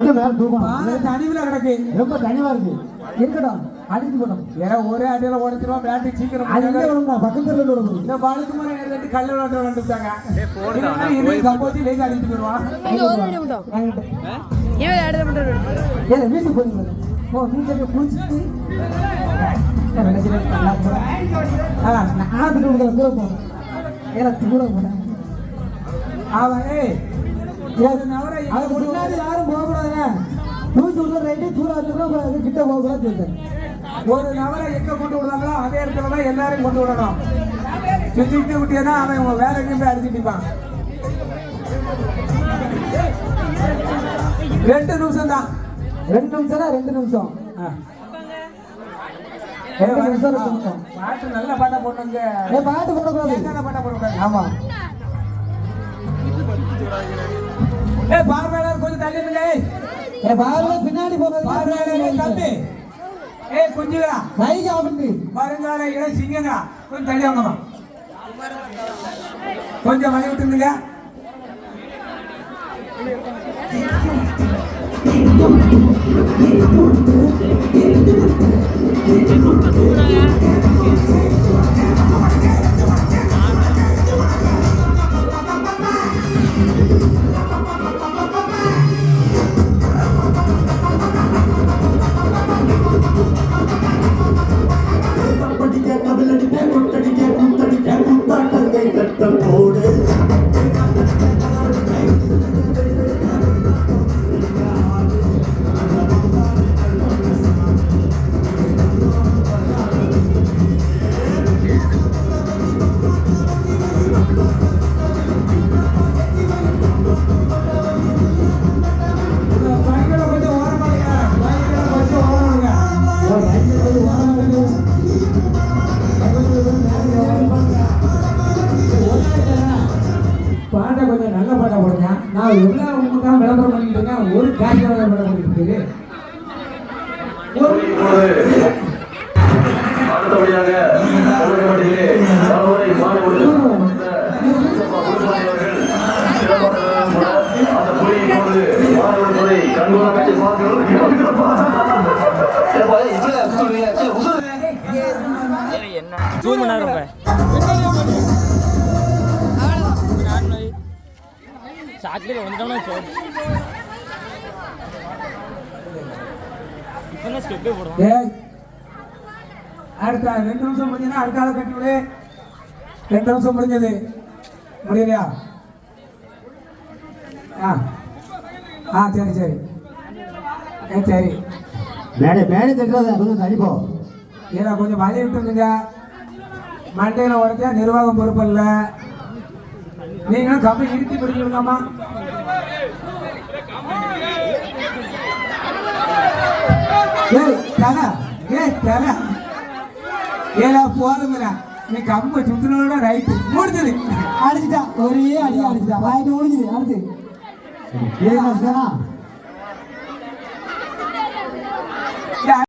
தனிவில கிடக்கு ரொம்ப தனிவா இருக்கு இருக்கட்டும் அடிச்சு போட்டோம் வேற ஒரே அடியில உடச்சிருவா பேட்டரி சீக்கிரம் பக்கத்துல இந்த பாலுக்கு மேல ரெண்டு கல்ல விளையாட்டு விளையாண்டுட்டாங்க கம்போச்சு லேசா அடிச்சு போயிடுவான் வீட்டுக்கு போறீங்க ஓ வீட்டுக்கு குளிச்சுட்டு யாரும் போகக்கூடாதுங்க கிட்ட போகக்கூடாது ஒரு நபரை எங்க கொண்டு விடுறாங்களோ அதே இடத்துல தான் எல்லாரையும் கொண்டு விடணும் சுத்திட்டு விட்டியனா அவன் வேற எங்கேயும் போய் அடிச்சுட்டு இருப்பான் 2 நிமிஷம் தான் 2 நிமிஷம் பாட்டு நல்ல பாட்டை போட்டுங்க பாட்டு போடக்கூடாது பாட்டை போடக்கூடாது ஆமா பார்வையாளர் கொஞ்சம் தள்ளி பார்வையாளர் பின்னாடி போறது தம்பி கொஞ்சம் வருங்கால இடம் சிங்கங்க கொஞ்சம் தள்ளி வாங்கம்மா கொஞ்சம் வழி விட்டுருங்க பாட்டை கொஞ்சம் நல்ல பாட்டை போடுங்க நான் எல்லா உங்களுக்காக விளம்பரம் பண்ணிட்டு இருக்கேன் ஒரு காசு விளம்பரம் பண்ணிட்டு இருக்கு அடுத்தபடியாக சாக்கில் வந்துட்டோம்னா இப்போ ஸ்டெப்பே போடுவோம் அடுத்த 2 நிமிஷம் முடிஞ்சதுன்னா அடுத்த ஆளை கட்டி விடு 2 நிமிஷம் முடிஞ்சது முடியலையா சரி சரி சரி மேடை தட்டுறது கொஞ்சம் தனிப்போ ஏன்னா கொஞ்சம் வழி விட்டுருங்க மண்டையில் உடச்சா நிர்வாகம் பொறுப்பு இல்லை நீங்களும் கம்பி இறுத்தி பிடிச்சிருக்காமா ஏலா போதுங்களா நீ கம்பை சுத்தினோட ரைட்டு முடிஞ்சது அடிச்சுட்டா ஒரே அடிச்சுட்டா முடிஞ்சுது அடுத்து